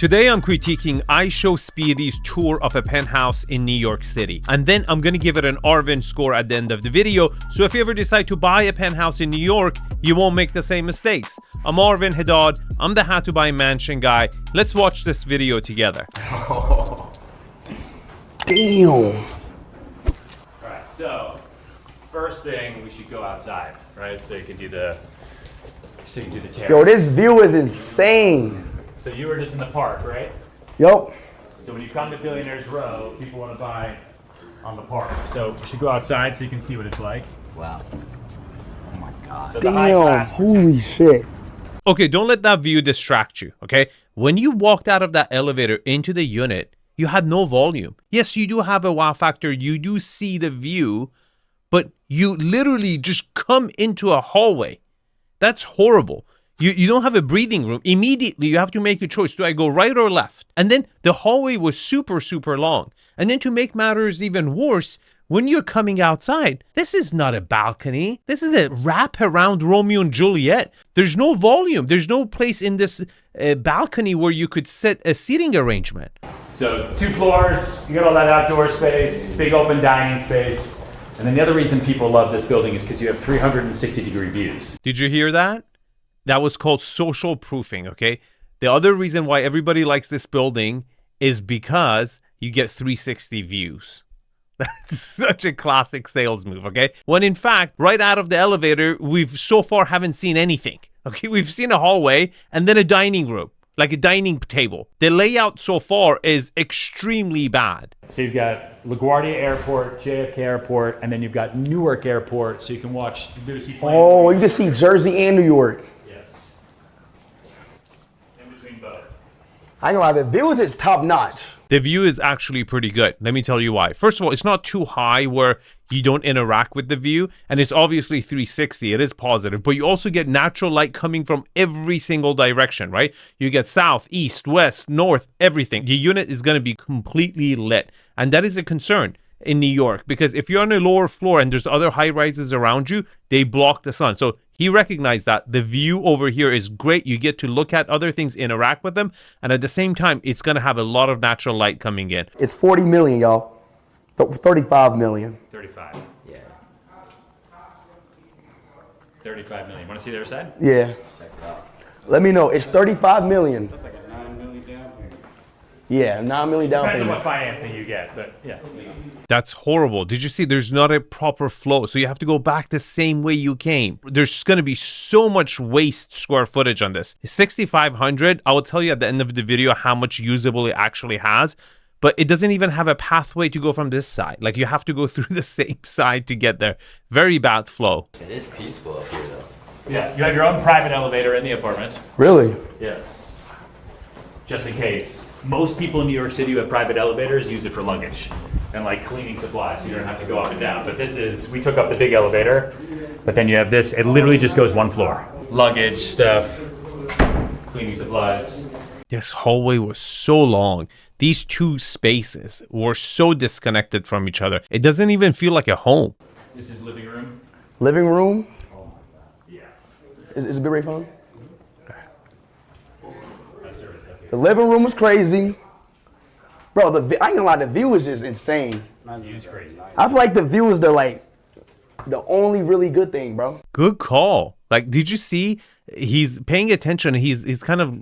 Today I'm critiquing iShowSpeed's tour of a penthouse in New York City. And then I'm gonna give it an Arvin score at the end of the video, so if you ever decide to buy a penthouse in New York, you won't make the same mistakes. I'm Arvin Haddad, I'm the how to buy mansion guy. Let's watch this video together. Oh, damn. Alright, so first thing, we should go outside, right? So you can do the terrace. Yo, this view is insane. So you were just in the park, right? Yup. So when you come to Billionaires Row, people want to buy on the park. So we should go outside so you can see what it's like. Wow. Oh my God. So the high Damn, class holy shit. Okay, don't let that view distract you, okay? When you walked out of that elevator into the unit, you had no volume. Yes, you do have a wow factor, you do see the view, but you literally just come into a hallway. That's horrible. You don't have a breathing room. Immediately, you have to make a choice. Do I go right or left? And then the hallway was super, super long. And then to make matters even worse, when you're coming outside, this is not a balcony. This is a wraparound Romeo and Juliet. There's no volume. There's no place in this balcony where you could set a seating arrangement. So 2 floors, you got all that outdoor space, big open dining space. And then the other reason people love this building is because you have 360-degree views. Did you hear that? That was called social proofing, okay? The other reason why everybody likes this building is because you get 360 views. That's such a classic sales move, okay? When in fact, right out of the elevator, we've so far haven't seen anything, okay? We've seen a hallway and then a dining room, like a dining table. The layout so far is extremely bad. So you've got LaGuardia Airport, JFK Airport, and then you've got Newark Airport, so you can watch the seaplanes. Oh, you can see Jersey and New York. Yes. In between both. I ain't gonna lie, the views is top notch. The view is actually pretty good. Let me tell you why. First of all, it's not too high where you don't interact with the view, and it's obviously 360. It is positive, but you also get natural light coming from every single direction, right? You get south, east, west, north, everything. The unit is going to be completely lit, and that is a concern in New York, because if you're on a lower floor and there's other high rises around you, they block the sun. So he recognized that the view over here is great. You get to look at other things, interact with them, and at the same time, it's going to have a lot of natural light coming in. It's 40 million, y'all. 35 million. 35. Yeah. 35 million. Want to see the other side? Yeah. Let me know. It's 35 million. That's like a 9 million down payment. Yeah, 9 million down Depends on payment. what financing you get, but yeah. That's horrible. Did you see there's not a proper flow? So you have to go back the same way you came. There's going to be so much waste square footage on this. 6,500, I will tell you at the end of the video how much usable it actually has, but it doesn't even have a pathway to go from this side. Like you have to go through the same side to get there. Very bad flow. It is peaceful up here though. Yeah, you have your own private elevator in the apartment. Really? Yes. Just in case. Most people in New York City who have private elevators use it for luggage and like cleaning supplies, so you don't have to go up and down. But this is, we took up the big elevator, but then you have this, it literally just goes 1 floor. Luggage, stuff, cleaning supplies. This hallway was so long. These two spaces were so disconnected from each other. It doesn't even feel like a home. This is living room. Living room? Yeah. Is it big phone? The living room was crazy. Bro, I ain't gonna lie, the view is just insane. My view's crazy. I feel like the view is the only really good thing, bro. Good call. Like, did you see? He's paying attention. He's kind of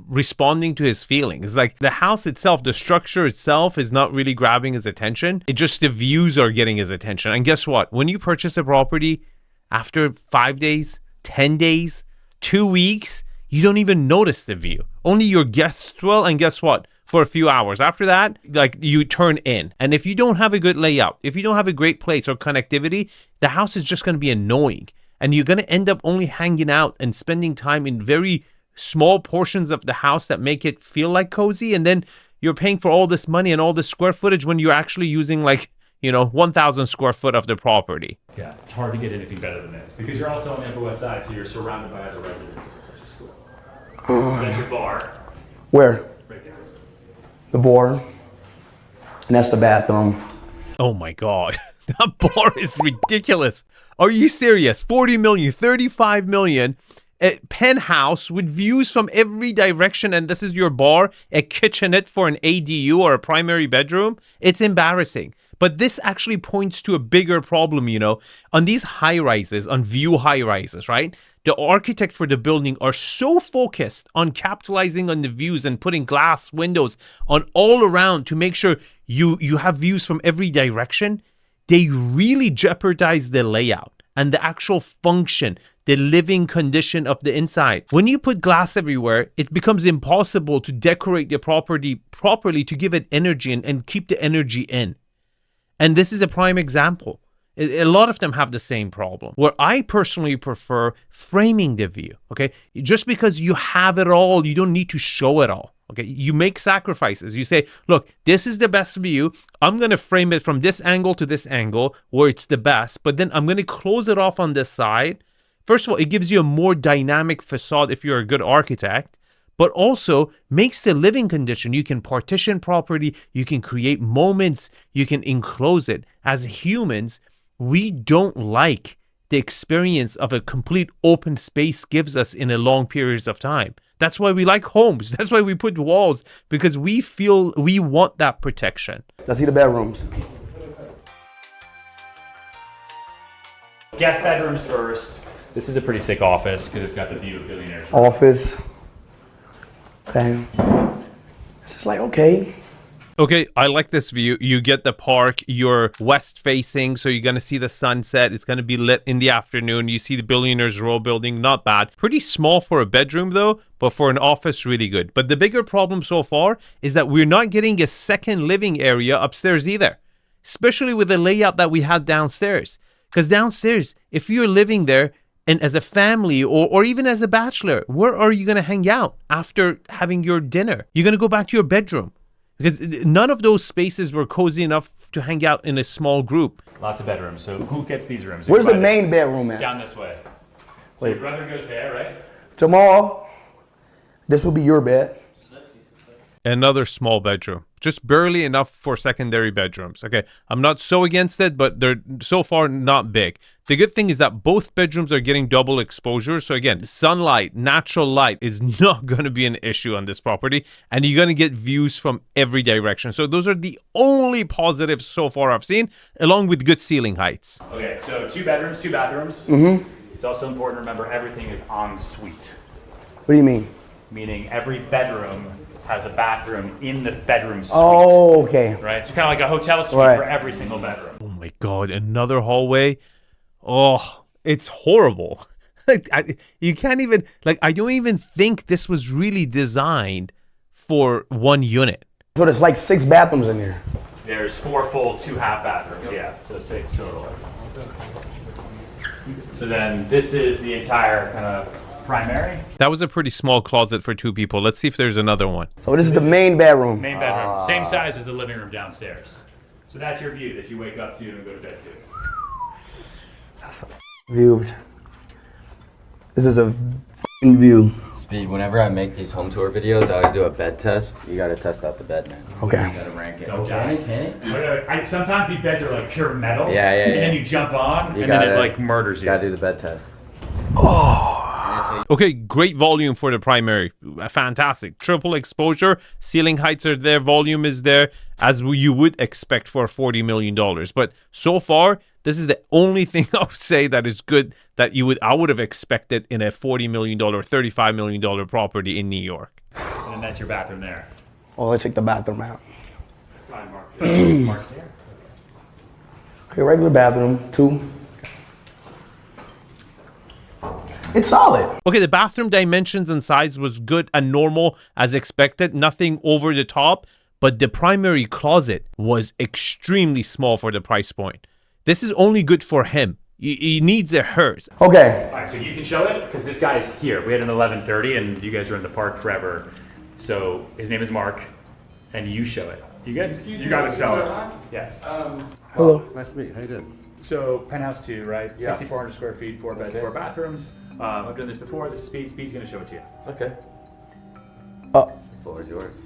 responding to his feelings. Like the house itself, the structure itself is not really grabbing his attention. It just, the views are getting his attention. And guess what? When you purchase a property, after 5 days, 10 days, 2 weeks, you don't even notice the view. Only your guests will, and guess what? For a few hours. After that, like you turn in. And if you don't have a good layout, if you don't have a great place or connectivity, the house is just going to be annoying. And you're going to end up only hanging out and spending time in very small portions of the house that make it feel like cozy. And then you're paying for all this money and all this square footage when you're actually using 1,000 square foot of the property. Yeah, it's hard to get anything better than this because you're also on the Upper West Side, so you're surrounded by other residences. So that's your bar. Where? Right there. The bar. And that's the bathroom. Oh my God. That bar is ridiculous. Are you serious? 40 million, 35 million. a penthouse with views from every direction, and this is your bar, a kitchenette for an ADU or a primary bedroom, it's embarrassing. But this actually points to a bigger problem, on these high rises, on view high rises, right? The architect for the building are so focused on capitalizing on the views and putting glass windows on all around to make sure you have views from every direction. They really jeopardize the layout and the actual function, the living condition of the inside. When you put glass everywhere, it becomes impossible to decorate the property properly to give it energy and keep the energy in. And this is a prime example. A lot of them have the same problem, where I personally prefer framing the view, okay? Just because you have it all, you don't need to show it all, okay? You make sacrifices. You say, look, this is the best view. I'm going to frame it from this angle to this angle where it's the best, but then I'm going to close it off on this side. First of all, it gives you a more dynamic facade if you're a good architect, but also makes the living condition. You can partition property, you can create moments, you can enclose it. As humans, we don't like the experience of a complete open space gives us in a long periods of time. That's why we like homes. That's why we put walls, because we feel we want that protection. Let's see the bedrooms. Guest bedrooms first. This is a pretty sick office because it's got the view of Billionaires. Office. Okay. It's just like, okay. Okay, I like this view. You get the park, you're west facing, so you're going to see the sunset. It's going to be lit in the afternoon. You see the Billionaires Row building, not bad. Pretty small for a bedroom though, but for an office, really good. But the bigger problem so far is that we're not getting a second living area upstairs either, especially with the layout that we had downstairs. Because downstairs, if you're living there, and as a family or even as a bachelor, where are you going to hang out after having your dinner? You're going to go back to your bedroom. Because none of those spaces were cozy enough to hang out in a small group. Lots of bedrooms. So who gets these rooms? Where's the main bedroom at? Down this way. So your brother goes there, right? Jamal, this will be your bed. Another small bedroom. Just barely enough for secondary bedrooms. Okay, I'm not so against it, but they're so far not big. The good thing is that both bedrooms are getting double exposure. So again, sunlight, natural light is not going to be an issue on this property. And you're going to get views from every direction. So those are the only positives so far I've seen, along with good ceiling heights. Okay, so 2 bedrooms, 2 bathrooms. Mm-hmm. It's also important to remember everything is en suite. What do you mean? Meaning every bedroom has a bathroom in the bedroom suite. Oh, okay. Right? So kind of like a hotel suite Right. for every single bedroom. Oh my God, another hallway. Oh, it's horrible. You can't even, I don't even think this was really designed for one unit. So there's like 6 bathrooms in here. There's 4 full, 2 half bathrooms. Yeah, so 6 total. So then this is the entire kind of primary. That was a pretty small closet for 2 people. Let's see if there's another one. So this is the main bedroom. Main bedroom. Same size as the living room downstairs. So that's your view that you wake up to and go to bed to. That's a view. This is a view. Speed, whenever I make these home tour videos, I always do a bed test. You gotta test out the bed, man. Okay. You gotta rank it. Don't Can die. it? Sometimes these beds are like pure metal. Yeah, yeah, And yeah. then you jump on, You and then it gotta- like murders you. Gotta do the bed test. Okay, great volume for the primary. Fantastic. Triple exposure. Ceiling heights are there. Volume is there, as you would expect for $40 million. But so far, this is the only thing I would say that is good that I would have expected in a $40 million, $35 million property in New York. And then that's your bathroom there. Oh, let's check the bathroom out. Fine, Mark's here. Okay, regular bathroom, 2. It's solid. Okay, the bathroom dimensions and size was good and normal as expected. Nothing over the top. But the primary closet was extremely small for the price point. This is only good for him. He needs a hers. Okay. All right, so you can show it because this guy's here. We had an 11:30, and you guys were in the park forever. So his name is Mark, and you show it. You good? You got to show it. Yes. Hello. Nice to meet you. How you doing? So penthouse 2, right? Yeah. 6,400 square feet, 4 beds, 4 bathrooms. I've done this before. This is Speed. Speed's gonna show it to you. Okay. Oh, The floor is yours.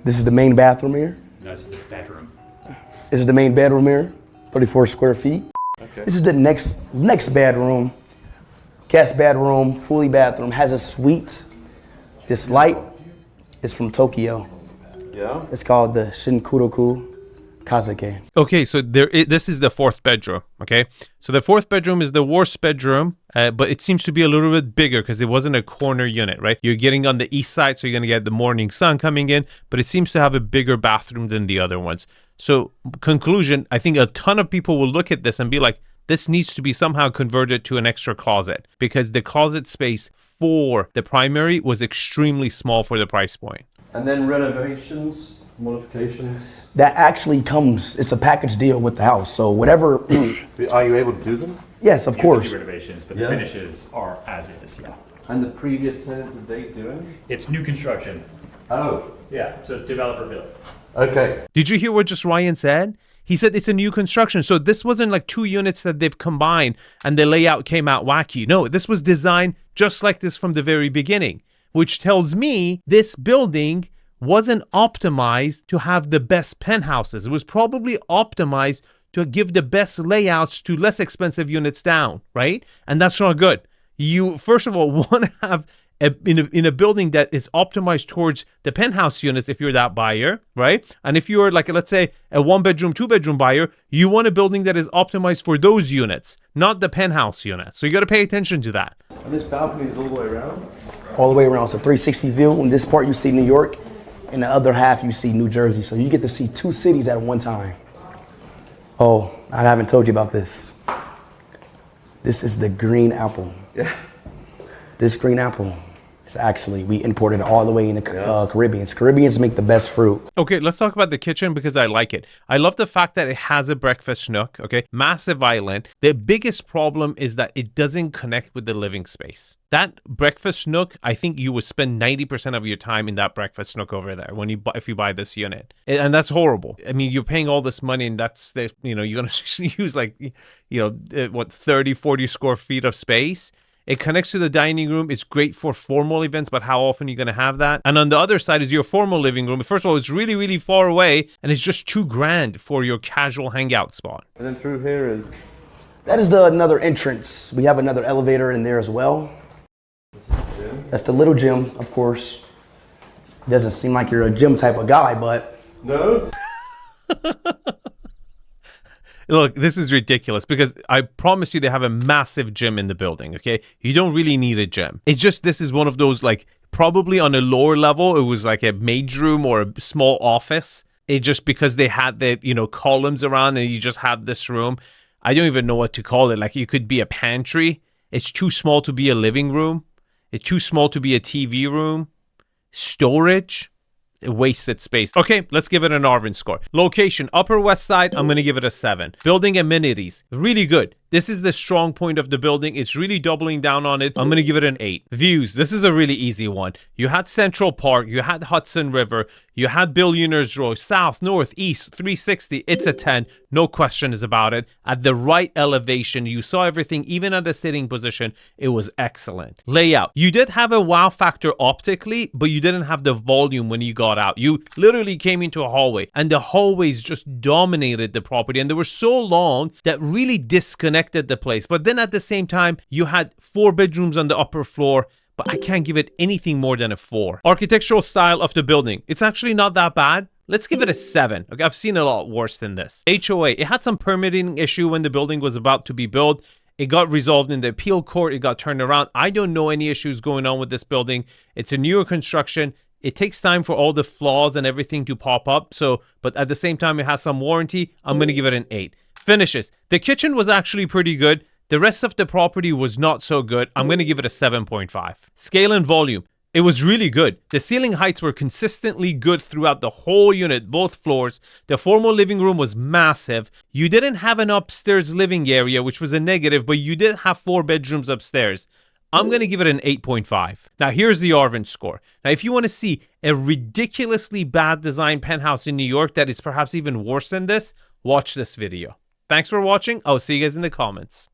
this is the main bathroom here. No, this is the bedroom. This is the main bedroom here, 34 square feet. Okay. This is the next bedroom. guest bedroom, fully bathroom, has a suite. This light is from Tokyo. Yeah. It's called the Shinkuroku Kazake. Okay, so this is the fourth bedroom, okay? So the fourth bedroom is the worst bedroom, but it seems to be a little bit bigger because it wasn't a corner unit, right? You're getting on the east side, so you're going to get the morning sun coming in, but it seems to have a bigger bathroom than the other ones. So conclusion, I think a ton of people will look at this and be like, this needs to be somehow converted to an extra closet because the closet space for the primary was extremely small for the price point. And then renovations, modifications. That actually comes, it's a package deal with the house. So whatever. Are you able to do them? Yes, of You can course. do renovations, but Yeah. the finishes are as is. Yeah. And the previous tenant, did they do it? It's new construction. Oh, Yeah, so it's developer built. okay. Did you hear what just Ryan said? He said it's a new construction. So this wasn't like two units that they've combined and the layout came out wacky. No, this was designed just like this from the very beginning, which tells me this building wasn't optimized to have the best penthouses. It was probably optimized to give the best layouts to less expensive units down, right? And that's not good. You, first of all, want to have in a building that is optimized towards the penthouse units if you're that buyer, right? And if you're like, let's say, a 1-bedroom, 2-bedroom buyer, you want a building that is optimized for those units, not the penthouse units. So you got to pay attention to that. And this balcony is all the way around? All the way around. It's a 360 view. In this part, you see New York. In the other half, you see New Jersey. So you get to see two cities at one time. Oh, I haven't told you about this. This is the green apple. Yeah. This green apple is actually, we imported it all the way in the Caribbean. Caribbeans make the best fruit. Okay, let's talk about the kitchen because I like it. I love the fact that it has a breakfast nook, okay? Massive island. The biggest problem is that it doesn't connect with the living space. That breakfast nook, I think you would spend 90% of your time in that breakfast nook over there if you buy this unit. And that's horrible. I mean, you're paying all this money and you're going to use like, 30, 40 square feet of space. It connects to the dining room. It's great for formal events, but how often are you going to have that? And on the other side is your formal living room. First of all, it's really, really far away, and it's just too grand for your casual hangout spot. And then through here is... That is another entrance. We have another elevator in there as well. That's the little gym, of course. It doesn't seem like you're a gym type of guy, but... No? Look, this is ridiculous because I promise you they have a massive gym in the building, okay? You don't really need a gym. It's just this is one of those, like, probably on a lower level, it was like a maid's room or a small office. It just because they had the, columns around and you just had this room. I don't even know what to call it. Like, it could be a pantry. It's too small to be a living room. It's too small to be a TV room. Storage. Wasted space. Okay, let's give it an Arvin score. Location, Upper West Side, I'm going to give it a 7. Building amenities, really good. This is the strong point of the building. It's really doubling down on it. I'm going to give it an 8. Views, this is a really easy one. You had Central Park, you had Hudson River, you had Billionaires Row, South, North, East, 360. It's a 10. No questions about it. At the right elevation, you saw everything, even at the sitting position. It was excellent. Layout, you did have a wow factor optically, but you didn't have the volume when you got out. You literally came into a hallway, and the hallways just dominated the property, and they were so long that really disconnected the place. But then at the same time, you had 4 bedrooms on the upper floor, but I can't give it anything more than a 4. Architectural style of the building, it's actually not that bad. Let's give it a 7. Okay, I've seen a lot worse than this. HOA, it had some permitting issue when the building was about to be built. It got resolved in the appeal court. It got turned around. I don't know any issues going on with this building. It's a newer construction. It takes time for all the flaws and everything to pop up. But at the same time, it has some warranty. I'm going to give it an 8. Finishes. The kitchen was actually pretty good. The rest of the property was not so good. I'm going to give it a 7.5. Scale and volume. It was really good. The ceiling heights were consistently good throughout the whole unit, both floors. The formal living room was massive. You didn't have an upstairs living area, which was a negative, but you did have 4 bedrooms upstairs. I'm going to give it an 8.5. Now, here's the Arvin score. Now, if you want to see a ridiculously bad design penthouse in New York that is perhaps even worse than this, watch this video. Thanks for watching. I'll see you guys in the comments.